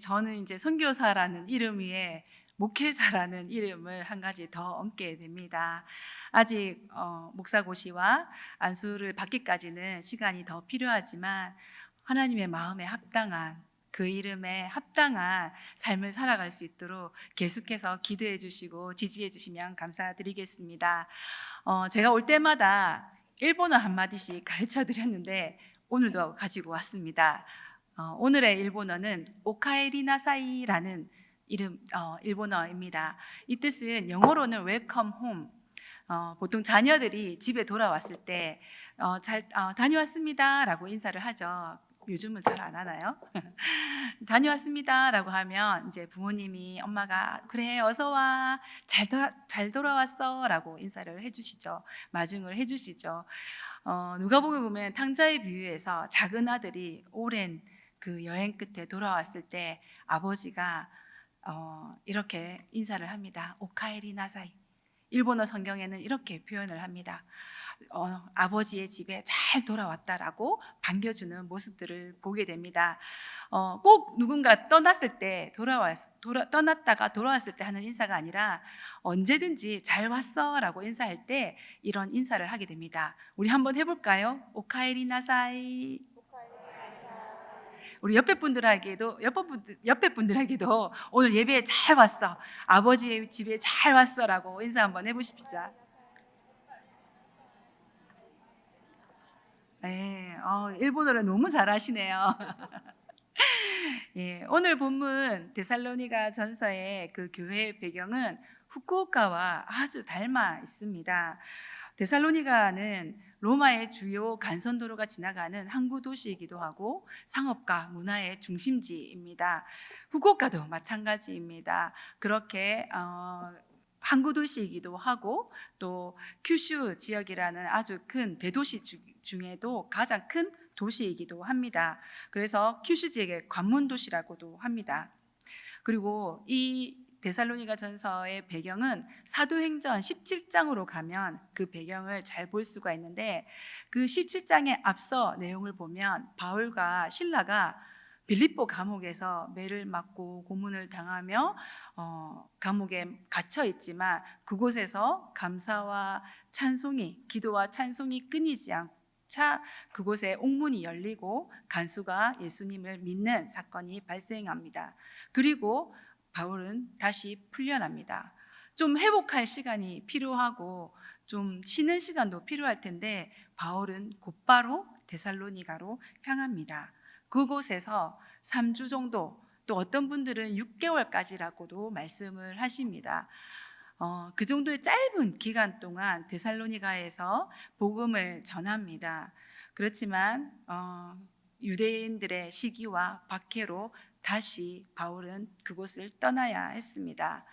저는 이제 선교사라는 이름 위에 목회자라는 이름을 한 가지 더 얹게 됩니다. 아직 목사고시와 안수를 받기까지는 시간이 더 필요하지만 하나님의 마음에 합당한 그 이름에 합당한 삶을 살아갈 수 있도록 계속해서 기도해 주시고 지지해 주시면 감사드리겠습니다. 제가 올 때마다 일본어 한마디씩 가르쳐 드렸는데 오늘도 가지고 왔습니다. 오늘의 일본어는 오카에리나사이라는 일본어입니다. 이 뜻은 영어로는 웰컴 홈. 보통 자녀들이 집에 돌아왔을 때 잘 다녀왔습니다라고 인사를 하죠. 요즘은 잘 안 하나요? 다녀왔습니다라고 하면 이제 부모님이 엄마가 그래 어서 와 잘 돌아왔어라고 인사를 해주시죠. 마중을 해주시죠. 누가복음 보면 탕자의 비유에서 작은 아들이 오랜 그 여행 끝에 돌아왔을 때 아버지가 이렇게 인사를 합니다. 오카에리 나사이. 일본어 성경에는 이렇게 표현을 합니다. 아버지의 집에 잘 돌아왔다라고 반겨주는 모습들을 보게 됩니다. 꼭 누군가 떠났을 때 떠났다가 돌아왔을 때 하는 인사가 아니라 언제든지 잘 왔어라고 인사할 때 이런 인사를 하게 됩니다. 우리 한번 해볼까요? 오카에리 나사이. 우리 옆에 분들에게도 오늘 예배에 잘 왔어, 아버지의 집에 잘 왔어라고 인사 한번 해보십시오. 네, 일본어를 너무 잘하시네요. 예, 오늘 본문 데살로니가 전서의 그 교회의 배경은 후쿠오카와 아주 닮아 있습니다. 데살로니가는 로마의 주요 간선도로가 지나가는 항구 도시이기도 하고 상업과 문화의 중심지입니다. 후쿠오카도 마찬가지입니다. 그렇게 항구 도시이기도 하고 또 큐슈 지역이라는 아주 큰 대도시 중에도 가장 큰 도시이기도 합니다. 그래서 큐슈 지역의 관문 도시라고도 합니다. 그리고 이 데살로니가 전서의 배경은 사도행전 17장으로 가면 그 배경을 잘 볼 수가 있는데, 그 17장의 앞서 내용을 보면 바울과 실라가 빌립보 감옥에서 매를 맞고 고문을 당하며 감옥에 갇혀 있지만 그곳에서 감사와 찬송이, 기도와 찬송이 끊이지 않자 그곳에 옥문이 열리고 간수가 예수님을 믿는 사건이 발생합니다. 그리고 바울은 다시 풀려납니다. 좀 회복할 시간이 필요하고 좀 쉬는 시간도 필요할 텐데 바울은 곧바로 데살로니가로 향합니다. 그곳에서 3주 정도, 또 어떤 분들은 6개월까지라고도 말씀을 하십니다. 그 정도의 짧은 기간 동안 데살로니가에서 복음을 전합니다. 그렇지만 유대인들의 시기와 박해로 다시 바울은 그곳을 떠나야 했습니다.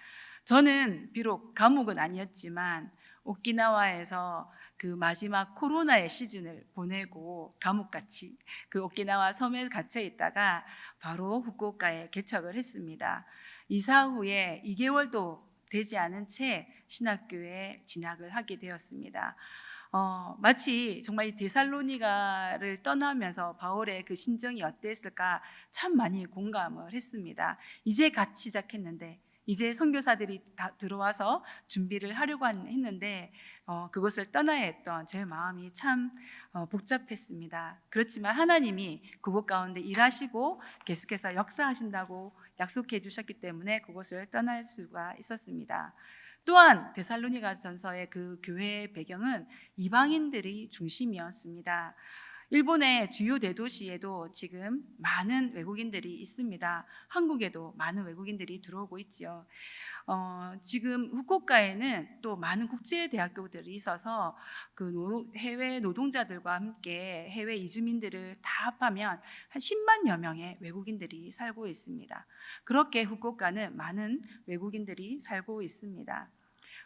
저는 비록 감옥은 아니었지만 오키나와에서 그 마지막 코로나의 시즌을 보내고 감옥같이 그 오키나와 섬에 갇혀 있다가 바로 후쿠오카에 개척을 했습니다. 이사 후에 2개월도 되지 않은 채 신학교에 진학을 하게 되었습니다. 마치 정말 이 데살로니가를 떠나면서 바울의 그 심정이 어땠을까 참 많이 공감을 했습니다. 이제 갓 시작했는데, 이제 선교사들이 다 들어와서 준비를 하려고 했는데 그것을 떠나야 했던 제 마음이 참 복잡했습니다. 그렇지만 하나님이 그곳 가운데 일하시고 계속해서 역사하신다고 약속해 주셨기 때문에 그곳을 떠날 수가 있었습니다. 또한 데살로니가 전서의 그 교회의 배경은 이방인들이 중심이었습니다. 일본의 주요 대도시에도 지금 많은 외국인들이 있습니다. 한국에도 많은 외국인들이 들어오고 있지요. 지금 후쿠오카에는 또 많은 국제대학교들이 있어서 그 해외 노동자들과 함께 해외 이주민들을 다 합하면 한 10만여 명의 외국인들이 살고 있습니다. 그렇게 후쿠오카는 많은 외국인들이 살고 있습니다.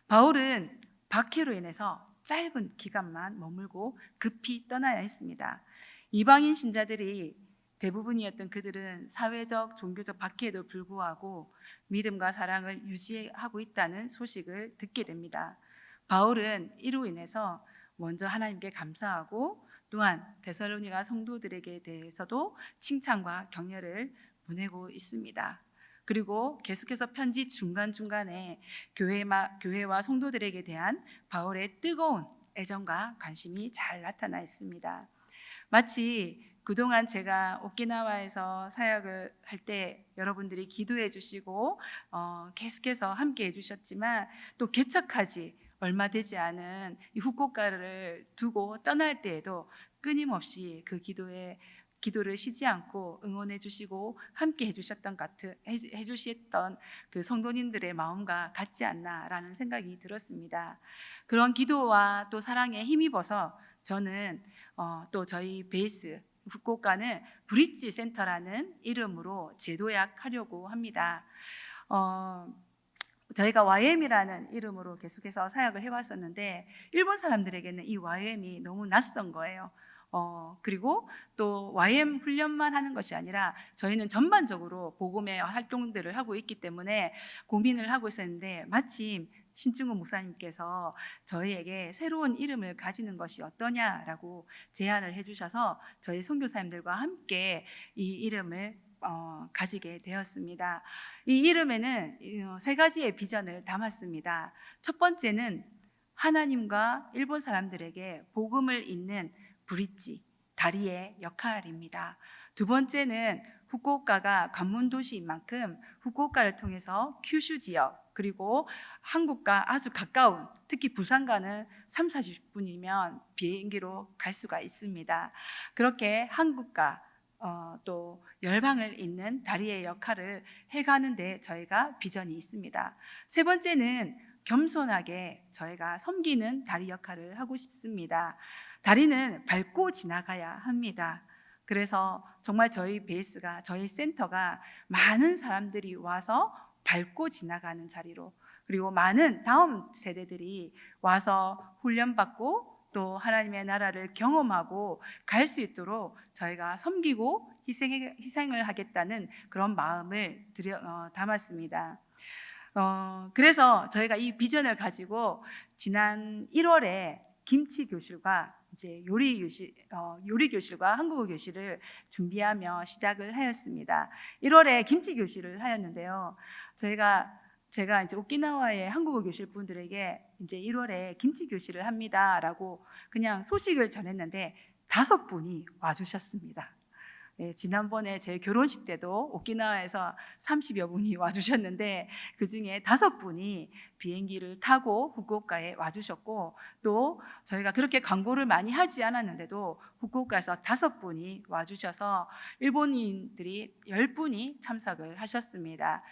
바울은 박해로 인해서 짧은 기간만 머물고 급히 떠나야 했습니다. 이방인 신자들이 대부분이었던 그들은 사회적, 종교적 박해에도 불구하고 믿음과 사랑을 유지하고 있다는 소식을 듣게 됩니다. 바울은 이로 인해서 먼저 하나님께 감사하고 또한 데살로니가 성도들에게 대해서도 칭찬과 격려를 보내고 있습니다. 그리고 계속해서 편지 중간중간에 교회와 성도들에게 대한 바울의 뜨거운 애정과 관심이 잘 나타나 있습니다. 마치 그동안 제가 오키나와에서 사역을 할 때 여러분들이 기도해 주시고 계속해서 함께 해주셨지만, 또 개척하지 얼마 되지 않은 이 후쿠오카를 두고 떠날 때에도 끊임없이 그 기도를 쉬지 않고 응원해 주시고 함께 해주셨던 그 성도님들의 마음과 같지 않나라는 생각이 들었습니다. 그런 기도와 또 사랑에 힘입어서 저는 또 저희 베이스 후쿠오카는 브릿지 센터라는 이름으로 재도약하려고 합니다. 저희가 YM이라는 이름으로 계속해서 사역을 해왔었는데 일본 사람들에게는 이 YM이 너무 낯선 거예요. 그리고 또 YM 훈련만 하는 것이 아니라 저희는 전반적으로 복음의 활동들을 하고 있기 때문에 고민을 하고 있었는데, 마침 신중훈 목사님께서 저희에게 새로운 이름을 가지는 것이 어떠냐라고 제안을 해주셔서 저희 선교사님들과 함께 이 이름을 가지게 되었습니다. 이 이름에는 세 가지의 비전을 담았습니다. 첫 번째는 하나님과 일본 사람들에게 복음을 잇는 브릿지, 다리의 역할입니다. 두 번째는 후쿠오카가 관문 도시인 만큼 후쿠오카를 통해서 큐슈 지역, 그리고 한국과 아주 가까운, 특히 부산과는 30-40분이면 비행기로 갈 수가 있습니다. 그렇게 한국과 또 열방을 잇는 다리의 역할을 해가는 데 저희가 비전이 있습니다. 세 번째는 겸손하게 저희가 섬기는 다리 역할을 하고 싶습니다. 다리는 밟고 지나가야 합니다. 그래서 정말 저희 베이스가, 저희 센터가 많은 사람들이 와서 밟고 지나가는 자리로, 그리고 많은 다음 세대들이 와서 훈련받고 또 하나님의 나라를 경험하고 갈 수 있도록 저희가 섬기고 희생을 하겠다는 그런 마음을 담았습니다. 그래서 저희가 이 비전을 가지고 지난 1월에 김치 교실과 이제 요리 교실과 한국어 교실을 준비하며 시작을 하였습니다. 1월에 김치 교실을 하였는데요. 제가 이제 오키나와의 한국어 교실 분들에게 이제 1월에 김치 교실을 합니다라고 그냥 소식을 전했는데 5분이 와주셨습니다. 네, 지난번에 제 결혼식 때도 오키나와에서 30여 분이 와주셨는데 그 중에 5분이 비행기를 타고 후쿠오카에 와주셨고, 또 저희가 그렇게 광고를 많이 하지 않았는데도 후쿠오카에서 5분이 와주셔서 일본인들이 10분이 참석을 하셨습니다.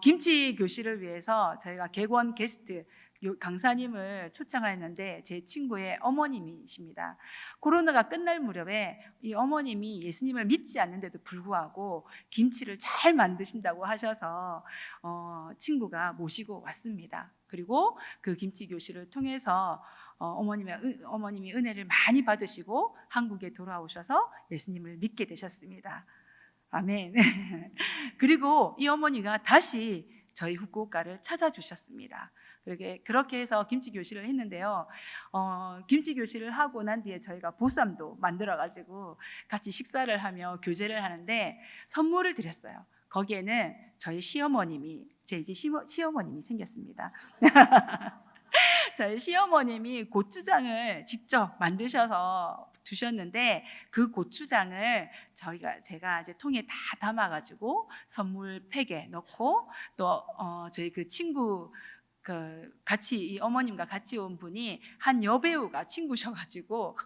김치 교실을 위해서 저희가 객원 게스트 강사님을 초청하였는데 제 친구의 어머님이십니다. 코로나가 끝날 무렵에 이 어머님이 예수님을 믿지 않는데도 불구하고 김치를 잘 만드신다고 하셔서 친구가 모시고 왔습니다. 그리고 그 김치 교실을 통해서 어머님이 은혜를 많이 받으시고 한국에 돌아오셔서 예수님을 믿게 되셨습니다. 아멘. 그리고 이 어머니가 다시 저희 후쿠오카를 찾아주셨습니다. 그렇게 해서 김치 교실을 했는데요. 김치 교실을 하고 난 뒤에 저희가 보쌈도 만들어가지고 같이 식사를 하며 교제를 하는데 선물을 드렸어요. 거기에는 저희 시어머님이, 제 이제 시어머님이 생겼습니다. 저희 시어머님이 고추장을 직접 만드셔서 주셨는데 그 고추장을 제가 이제 통에 다 담아가지고 선물 팩에 넣고, 또 저희 그 친구 이 어머님과 같이 온 분이 한 여배우가 친구셔가지고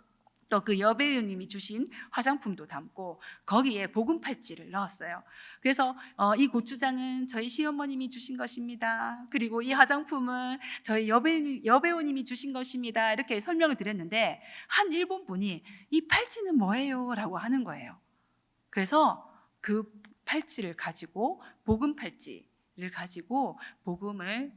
또 그 여배우님이 주신 화장품도 담고 거기에 복음 팔찌를 넣었어요. 그래서 이 고추장은 저희 시어머님이 주신 것입니다. 그리고 이 화장품은 저희 여배우님이 주신 것입니다. 이렇게 설명을 드렸는데 한 일본 분이 이 팔찌는 뭐예요? 라고 하는 거예요. 그래서 그 팔찌를 가지고, 복음 팔찌를 가지고 복음을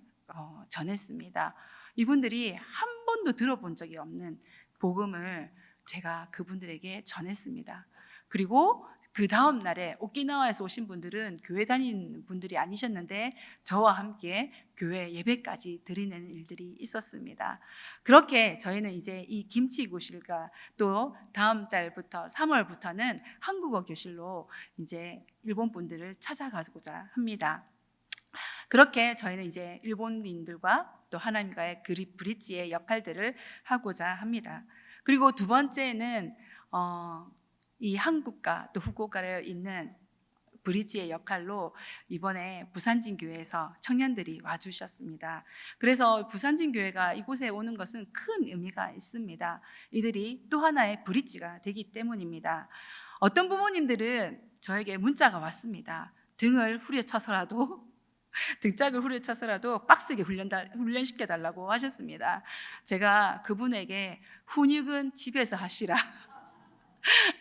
전했습니다. 이분들이 한 번도 들어본 적이 없는 복음을 제가 그분들에게 전했습니다. 그리고 그 다음 날에 오키나와에서 오신 분들은 교회 다니는 분들이 아니셨는데 저와 함께 교회 예배까지 드리는 일들이 있었습니다. 그렇게 저희는 이제 이 김치 교실과 또 다음 달부터 3월부터는 한국어 교실로 이제 일본 분들을 찾아가고자 합니다. 그렇게 저희는 이제 일본인들과 또 하나님과의 브릿지의 역할들을 하고자 합니다. 그리고 두 번째는 이 한국과 또 후쿠오카를 잇는 브릿지의 역할로 이번에 부산진 교회에서 청년들이 와주셨습니다. 그래서 부산진 교회가 이곳에 오는 것은 큰 의미가 있습니다. 이들이 또 하나의 브릿지가 되기 때문입니다. 어떤 부모님들은 저에게 문자가 왔습니다. 등을 후려쳐서라도 등짝을 후려쳐서라도 빡세게 훈련시켜달라고 하셨습니다. 제가 그분에게 훈육은 집에서 하시라.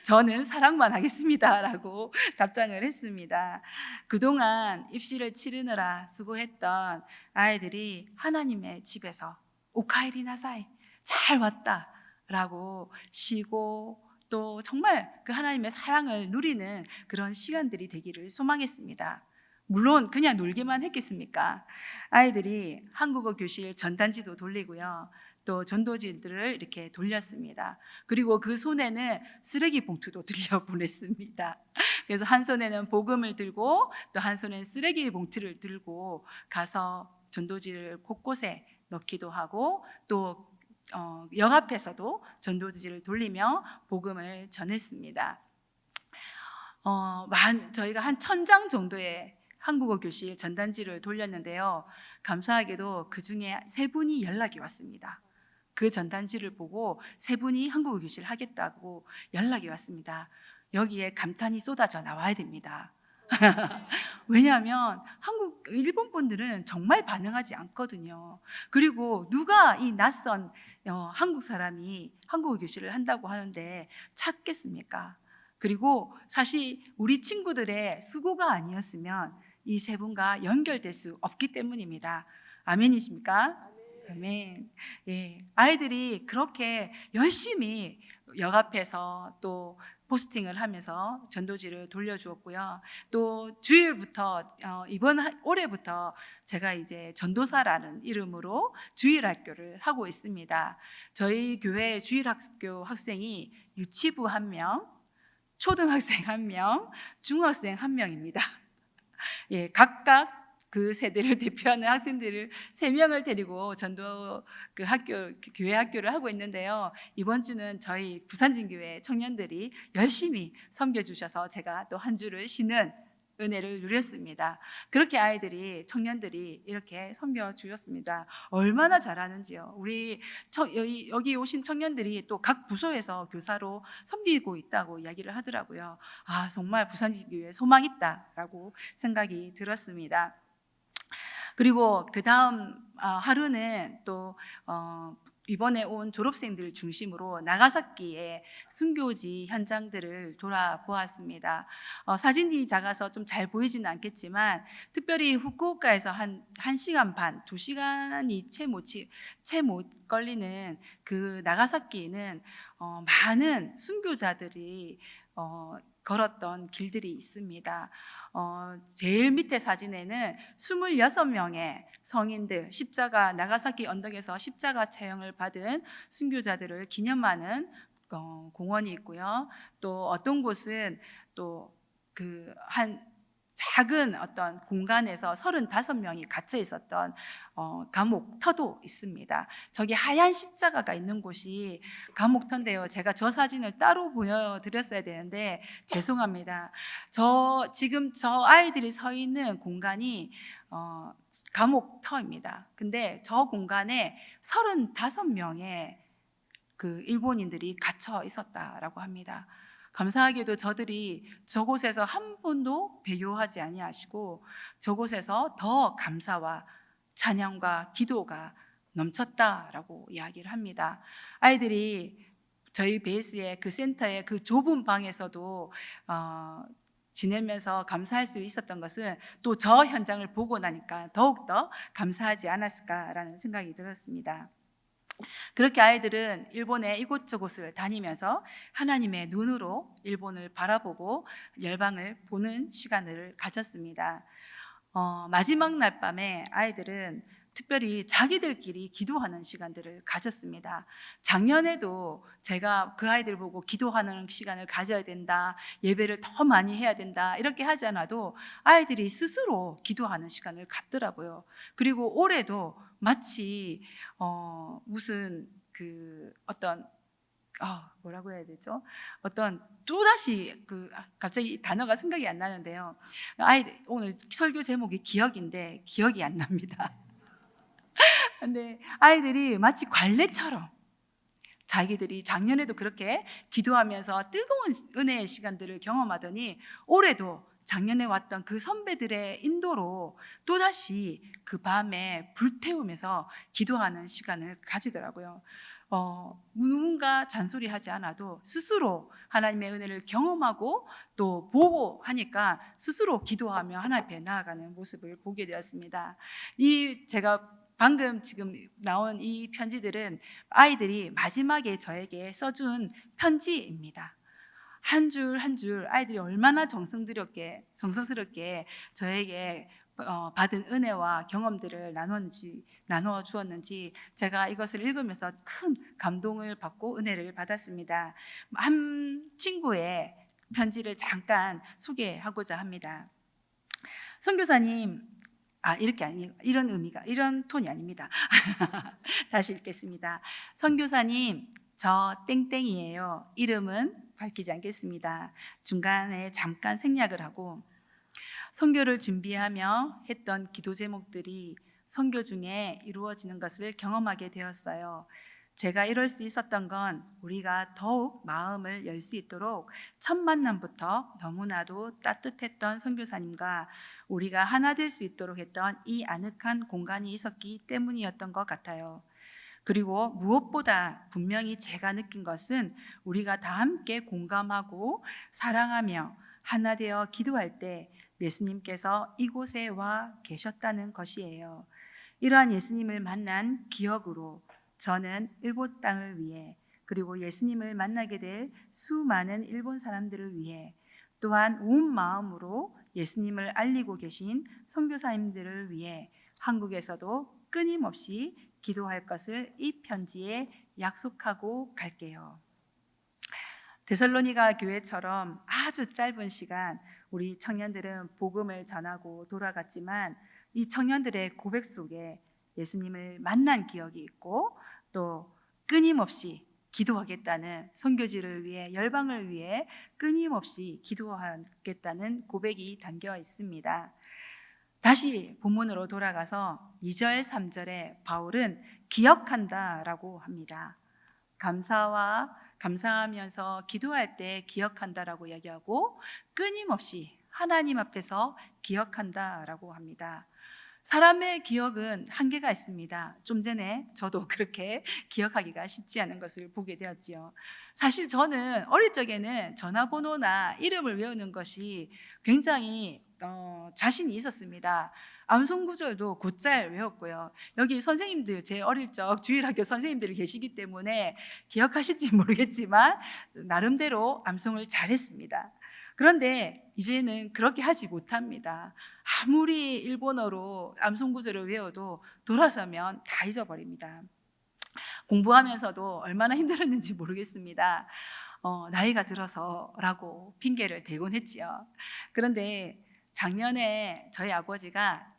저는 사랑만 하겠습니다 라고 답장을 했습니다. 그동안 입시를 치르느라 수고했던 아이들이 하나님의 집에서 오카에리 나사이 잘 왔다 라고 쉬고 또 정말 그 하나님의 사랑을 누리는 그런 시간들이 되기를 소망했습니다. 물론 그냥 놀기만 했겠습니까? 아이들이 한국어 교실 전단지도 돌리고요, 또 전도지들을 이렇게 돌렸습니다. 그리고 그 손에는 쓰레기 봉투도 들려 보냈습니다. 그래서 한 손에는 복음을 들고 또 한 손에는 쓰레기 봉투를 들고 가서 전도지를 곳곳에 넣기도 하고 또 역 앞에서도 전도지를 돌리며 복음을 전했습니다. 저희가 한 1000장 정도의 한국어 교실 전단지를 돌렸는데요, 감사하게도 그 중에 3분이 연락이 왔습니다. 그 전단지를 보고 3분이 한국어 교실 하겠다고 연락이 왔습니다. 여기에 감탄이 쏟아져 나와야 됩니다. 왜냐하면 일본 분들은 정말 반응하지 않거든요. 그리고 누가 이 낯선 한국 사람이 한국어 교실을 한다고 하는데 찾겠습니까? 그리고 사실 우리 친구들의 수고가 아니었으면 이 3분과 연결될 수 없기 때문입니다. 아멘이십니까? 아멘. 예, 아이들이 그렇게 열심히 역 앞에서 또 포스팅을 하면서 전도지를 돌려주었고요. 또 주일부터 이번 올해부터 제가 이제 전도사라는 이름으로 주일학교를 하고 있습니다. 저희 교회 주일학교 학생이 유치부 1명, 초등학생 1명, 중학생 1명입니다. 예, 각각 그 세대를 대표하는 학생들을 3명을 데리고 전도 교회 학교를 하고 있는데요. 이번 주는 저희 부산진교회 청년들이 열심히 섬겨주셔서 제가 또 한 주를 쉬는 은혜를 누렸습니다. 그렇게 청년들이 이렇게 섬겨주셨습니다. 얼마나 잘하는지요. 우리 여기 오신 청년들이 또 각 부서에서 교사로 섬기고 있다고 이야기를 하더라고요. 정말 부산진교회에 소망 있다라고 생각이 들었습니다. 그리고 그 다음 하루는 또 이번에 온 졸업생들 중심으로 나가사키의 순교지 현장들을 돌아보았습니다. 사진이 작아서 좀 잘 보이지는 않겠지만 특별히 후쿠오카에서 한 1시간 반, 2시간이 채 못 걸리는 그 나가사키는 많은 순교자들이 걸었던 길들이 있습니다. 제일 밑에 사진에는 26명의 성인들, 나가사키 언덕에서 십자가 체형을 받은 순교자들을 기념하는 공원이 있고요. 또 어떤 곳은 또 한 작은 어떤 공간에서 35명이 갇혀 있었던 감옥터도 있습니다. 저기 하얀 십자가가 있는 곳이 감옥터인데요. 제가 저 사진을 따로 보여드렸어야 되는데 죄송합니다. 지금 저 아이들이 서 있는 공간이 감옥터입니다. 근데 저 공간에 35명의 그 일본인들이 갇혀 있었다라고 합니다. 감사하게도 저들이 저곳에서 한 번도 배교하지 아니하시고 저곳에서 더 감사와 찬양과 기도가 넘쳤다라고 이야기를 합니다. 아이들이 저희 베이스의 그 센터의 그 좁은 방에서도 지내면서 감사할 수 있었던 것은 또 저 현장을 보고 나니까 더욱더 감사하지 않았을까라는 생각이 들었습니다. 그렇게 아이들은 일본의 이곳저곳을 다니면서 하나님의 눈으로 일본을 바라보고 열방을 보는 시간을 가졌습니다. 마지막 날 밤에 아이들은 특별히 자기들끼리 기도하는 시간들을 가졌습니다. 작년에도 제가 그 아이들 보고 기도하는 시간을 가져야 된다, 예배를 더 많이 해야 된다 이렇게 하지 않아도 아이들이 스스로 기도하는 시간을 갖더라고요. 그리고 올해도 마치 무슨 어떤 뭐라고 해야 되죠? 어떤 또다시 갑자기 단어가 생각이 안 나는데요. 아이들 오늘 설교 제목이 기억인데 기억이 안 납니다. 근데 아이들이 마치 관례처럼 자기들이 작년에도 그렇게 기도하면서 뜨거운 은혜의 시간들을 경험하더니 올해도 작년에 왔던 그 선배들의 인도로 또다시 그 밤에 불태우면서 기도하는 시간을 가지더라고요. 누군가 잔소리하지 않아도 스스로 하나님의 은혜를 경험하고 또 보고 하니까 스스로 기도하며 하나님 앞에 나아가는 모습을 보게 되었습니다. 제가 방금 지금 나온 이 편지들은 아이들이 마지막에 저에게 써준 편지입니다. 한 줄 한 줄 아이들이 얼마나 정성스럽게 저에게 받은 은혜와 경험들을 나누어 주었는지 제가 이것을 읽으면서 큰 감동을 받고 은혜를 받았습니다. 한 친구의 편지를 잠깐 소개하고자 합니다. 선교사님, 이런 톤이 아닙니다. 다시 읽겠습니다. 선교사님, 저 땡땡이에요. 이름은 밝히지 않겠습니다. 중간에 잠깐 생략을 하고 선교를 준비하며 했던 기도 제목들이 선교 중에 이루어지는 것을 경험하게 되었어요. 제가 이럴 수 있었던 건 우리가 더욱 마음을 열 수 있도록 첫 만남부터 너무나도 따뜻했던 선교사님과 우리가 하나 될 수 있도록 했던 이 아늑한 공간이 있었기 때문이었던 것 같아요. 그리고 무엇보다 분명히 제가 느낀 것은 우리가 다 함께 공감하고 사랑하며 하나 되어 기도할 때 예수님께서 이곳에 와 계셨다는 것이에요. 이러한 예수님을 만난 기억으로 저는 일본 땅을 위해 그리고 예수님을 만나게 될 수많은 일본 사람들을 위해 또한 온 마음으로 예수님을 알리고 계신 선교사님들을 위해 한국에서도 끊임없이 기도할 것을 이 편지에 약속하고 갈게요. 데살로니가 교회처럼 아주 짧은 시간 우리 청년들은 복음을 전하고 돌아갔지만 이 청년들의 고백 속에 예수님을 만난 기억이 있고 또 끊임없이 기도하겠다는 선교지를 위해 열방을 위해 끊임없이 기도하겠다는 고백이 담겨 있습니다. 다시 본문으로 돌아가서 2절 3절에 바울은 기억한다라고 합니다. 감사하면서 기도할 때 기억한다라고 얘기하고 끊임없이 하나님 앞에서 기억한다라고 합니다. 사람의 기억은 한계가 있습니다. 좀 전에 저도 그렇게 기억하기가 쉽지 않은 것을 보게 되었지요. 사실 저는 어릴 적에는 전화번호나 이름을 외우는 것이 굉장히 자신이 있었습니다. 암송구절도 곧잘 외웠고요. 여기 선생님들, 제 어릴 적 주일학교 선생님들이 계시기 때문에 기억하실지 모르겠지만 나름대로 암송을 잘했습니다. 그런데 이제는 그렇게 하지 못합니다. 아무리 일본어로 암송구절을 외워도 돌아서면 다 잊어버립니다. 공부하면서도 얼마나 힘들었는지 모르겠습니다. 나이가 들어서라고 핑계를 대곤 했지요. 그런데 작년에 저희 아버지가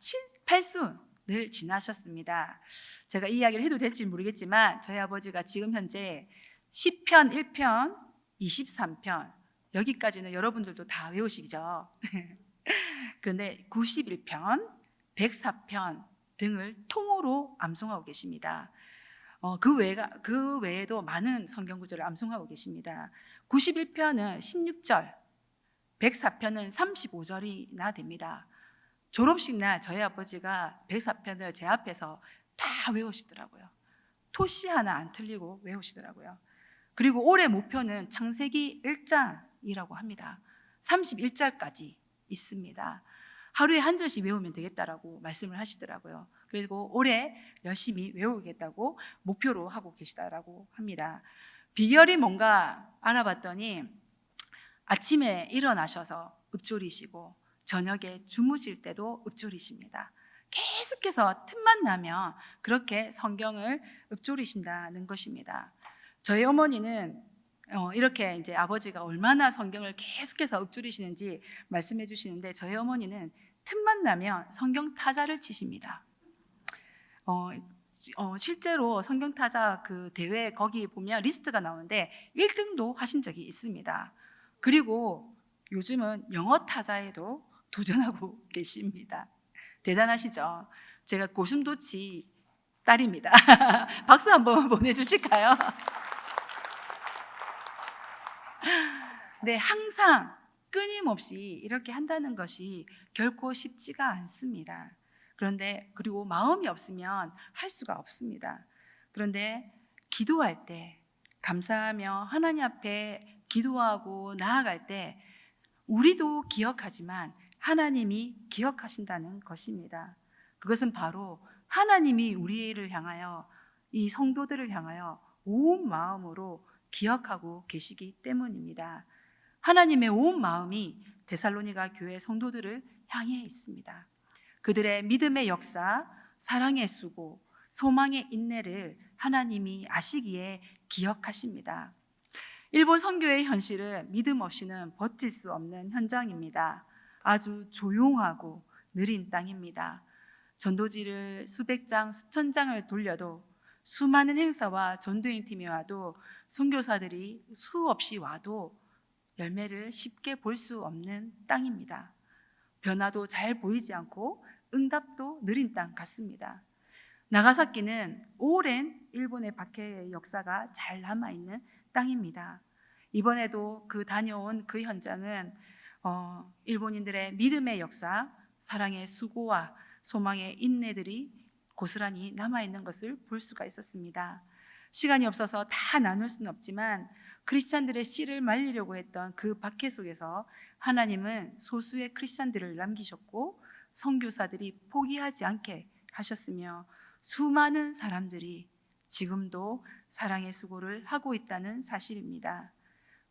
8순을 지나셨습니다. 제가 이 이야기를 해도 될지 모르겠지만 저희 아버지가 지금 현재 10편, 1편, 23편 여기까지는 여러분들도 다 외우시죠. 그런데 91편, 104편 등을 통으로 암송하고 계십니다. 그 외에도 많은 성경 구절을 암송하고 계십니다. 91편은 16절, 104편은 35절이나 됩니다. 졸업식 날 저희 아버지가 104편을 제 앞에서 다 외우시더라고요. 토시 하나 안 틀리고 외우시더라고요. 그리고 올해 목표는 창세기 1장이라고 합니다. 31절까지 있습니다. 하루에 한 절씩 외우면 되겠다라고 말씀을 하시더라고요. 그리고 올해 열심히 외우겠다고 목표로 하고 계시다라고 합니다. 비결이 뭔가 알아봤더니 아침에 일어나셔서 읊조리시고 저녁에 주무실 때도 읊조리십니다. 계속해서 틈만 나면 그렇게 성경을 읊조리신다는 것입니다. 저희 어머니는 이렇게 이제 아버지가 얼마나 성경을 계속해서 읊조리시는지 말씀해 주시는데, 저희 어머니는 틈만 나면 성경 타자를 치십니다. 실제로 성경 타자 그 대회 거기 보면 리스트가 나오는데 1등도 하신 적이 있습니다. 그리고 요즘은 영어 타자에도 도전하고 계십니다. 대단하시죠? 제가 고슴도치 딸입니다. 박수 한번 보내주실까요? 네, 항상 끊임없이 이렇게 한다는 것이 결코 쉽지가 않습니다. 그리고 마음이 없으면 할 수가 없습니다. 그런데 기도할 때, 감사하며 하나님 앞에 기도하고 나아갈 때 우리도 기억하지만 하나님이 기억하신다는 것입니다. 그것은 바로 하나님이 우리를 향하여, 이 성도들을 향하여 온 마음으로 기억하고 계시기 때문입니다. 하나님의 온 마음이 데살로니가 교회 성도들을 향해 있습니다. 그들의 믿음의 역사, 사랑의 수고, 소망의 인내를 하나님이 아시기에 기억하십니다. 일본 선교의 현실은 믿음 없이는 버틸 수 없는 현장입니다. 아주 조용하고 느린 땅입니다. 전도지를 수백 장, 수천 장을 돌려도, 수많은 행사와 전도행 팀이 와도, 선교사들이 수없이 와도 열매를 쉽게 볼 수 없는 땅입니다. 변화도 잘 보이지 않고 응답도 느린 땅 같습니다. 나가사키는 오랜 일본의 박해의 역사가 잘 남아있는 땅입니다. 이번에도 다녀온 그 현장은 일본인들의 믿음의 역사, 사랑의 수고와 소망의 인내들이 고스란히 남아있는 것을 볼 수가 있었습니다. 시간이 없어서 다 나눌 수는 없지만 크리스찬들의 씨를 말리려고 했던 그 박해 속에서 하나님은 소수의 크리스찬들을 남기셨고 선교사들이 포기하지 않게 하셨으며 수많은 사람들이 지금도 사랑의 수고를 하고 있다는 사실입니다.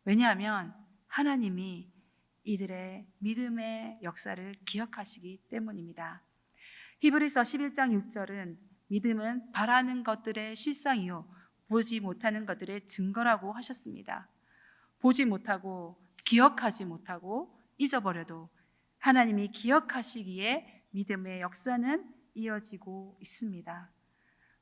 왜냐하면 하나님이 이들의 믿음의 역사를 기억하시기 때문입니다. 히브리서 11장 6절은 믿음은 바라는 것들의 실상이요 보지 못하는 것들의 증거라고 하셨습니다. 보지 못하고 기억하지 못하고 잊어버려도 하나님이 기억하시기에 믿음의 역사는 이어지고 있습니다.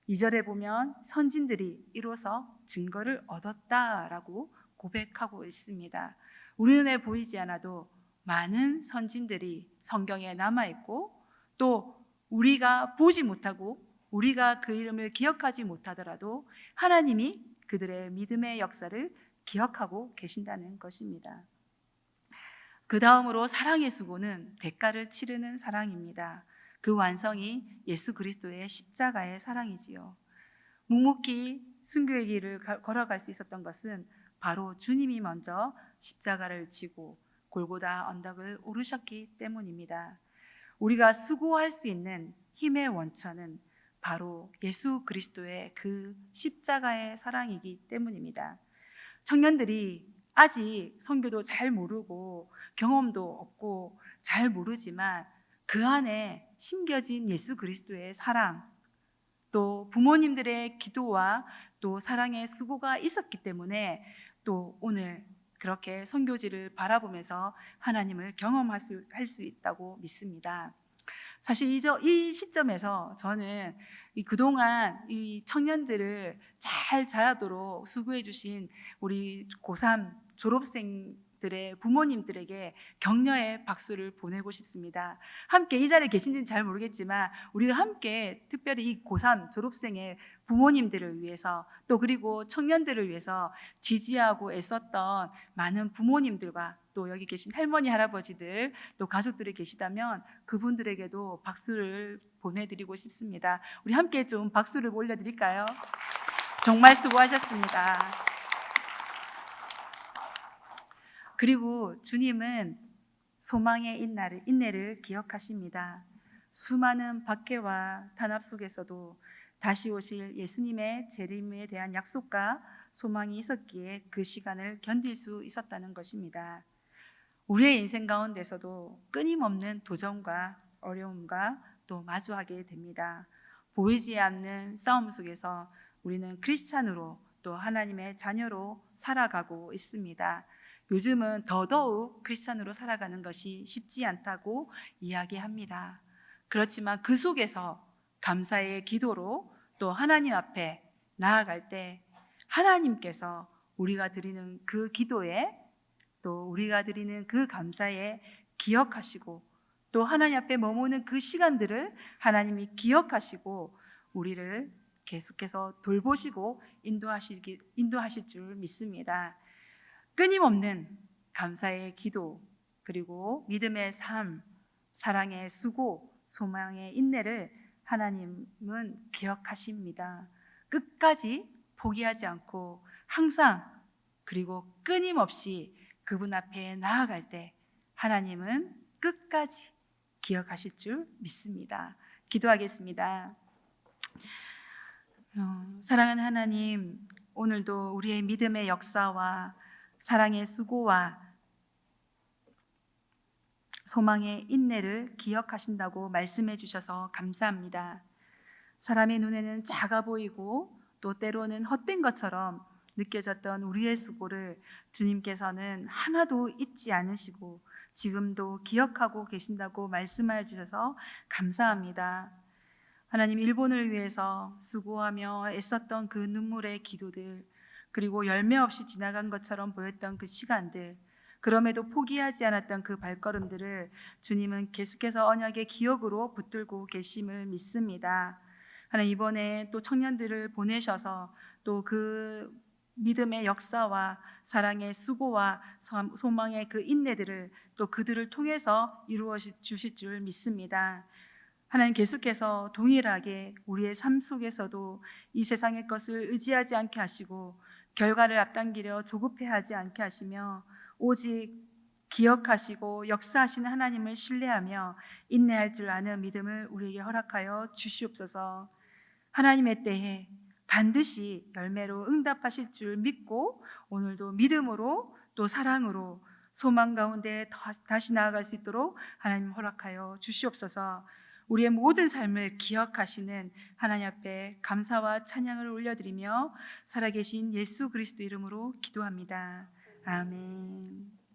2절에 보면 선진들이 이로써 증거를 얻었다라고 고백하고 있습니다. 우리 눈에 보이지 않아도 많은 선진들이 성경에 남아있고, 또 우리가 보지 못하고 우리가 그 이름을 기억하지 못하더라도 하나님이 그들의 믿음의 역사를 기억하고 계신다는 것입니다. 그 다음으로 사랑의 수고는 대가를 치르는 사랑입니다. 그 완성이 예수 그리스도의 십자가의 사랑이지요. 묵묵히 순교의 길을 걸어갈 수 있었던 것은 바로 주님이 먼저 십자가를 지고 골고다 언덕을 오르셨기 때문입니다. 우리가 수고할 수 있는 힘의 원천은 바로 예수 그리스도의 그 십자가의 사랑이기 때문입니다. 청년들이 아직 선교도 잘 모르고 경험도 없고 잘 모르지만 그 안에 심겨진 예수 그리스도의 사랑, 또 부모님들의 기도와 또 사랑의 수고가 있었기 때문에 또 오늘 그렇게 선교지를 바라보면서 하나님을 경험할 수 있다고 믿습니다. 사실 이 시점에서 저는 그동안 이 청년들을 잘 자라도록 수고해 주신 우리 고3 졸업생들의 부모님들에게 격려의 박수를 보내고 싶습니다. 함께 이 자리에 계신지는 잘 모르겠지만 우리가 함께 특별히 이 고3 졸업생의 부모님들을 위해서, 또 그리고 청년들을 위해서 지지하고 애썼던 많은 부모님들과 또 여기 계신 할머니, 할아버지들, 또 가족들이 계시다면 그분들에게도 박수를 보내드리고 싶습니다. 우리 함께 좀 박수를 올려드릴까요? 정말 수고하셨습니다. 그리고 주님은 소망의 인내를 기억하십니다. 수많은 박해와 탄압 속에서도 다시 오실 예수님의 재림에 대한 약속과 소망이 있었기에 그 시간을 견딜 수 있었다는 것입니다. 우리의 인생 가운데서도 끊임없는 도전과 어려움과 또 마주하게 됩니다. 보이지 않는 싸움 속에서 우리는 크리스찬으로 또 하나님의 자녀로 살아가고 있습니다. 요즘은 더더욱 크리스찬으로 살아가는 것이 쉽지 않다고 이야기합니다. 그렇지만 그 속에서 감사의 기도로 또 하나님 앞에 나아갈 때 하나님께서 우리가 드리는 그 기도에 또 우리가 드리는 그 감사에 기억하시고 또 하나님 앞에 머무는 그 시간들을 하나님이 기억하시고 우리를 계속해서 돌보시고 인도하실 줄 믿습니다. 끊임없는 감사의 기도 그리고 믿음의 삶, 사랑의 수고, 소망의 인내를 하나님은 기억하십니다. 끝까지 포기하지 않고 항상 그리고 끊임없이 그분 앞에 나아갈 때 하나님은 끝까지 기억하실 줄 믿습니다. 기도하겠습니다. 사랑하는 하나님, 오늘도 우리의 믿음의 역사와 사랑의 수고와 소망의 인내를 기억하신다고 말씀해 주셔서 감사합니다. 사람의 눈에는 작아 보이고 또 때로는 헛된 것처럼 느껴졌던 우리의 수고를 주님께서는 하나도 잊지 않으시고 지금도 기억하고 계신다고 말씀해 주셔서 감사합니다. 하나님, 일본을 위해서 수고하며 애썼던 그 눈물의 기도들, 그리고 열매 없이 지나간 것처럼 보였던 그 시간들, 그럼에도 포기하지 않았던 그 발걸음들을 주님은 계속해서 언약의 기억으로 붙들고 계심을 믿습니다. 하나님, 이번에 또 청년들을 보내셔서 또 그 믿음의 역사와 사랑의 수고와 소망의 그 인내들을 또 그들을 통해서 이루어 주실 줄 믿습니다. 하나님, 계속해서 동일하게 우리의 삶 속에서도 이 세상의 것을 의지하지 않게 하시고 결과를 앞당기려 조급해하지 않게 하시며 오직 기억하시고 역사하시는 하나님을 신뢰하며 인내할 줄 아는 믿음을 우리에게 허락하여 주시옵소서. 하나님의 때에 반드시 열매로 응답하실 줄 믿고 오늘도 믿음으로 또 사랑으로 소망 가운데 다시 나아갈 수 있도록 하나님 허락하여 주시옵소서. 우리의 모든 삶을 기억하시는 하나님 앞에 감사와 찬양을 올려드리며 살아계신 예수 그리스도 이름으로 기도합니다. 아멘.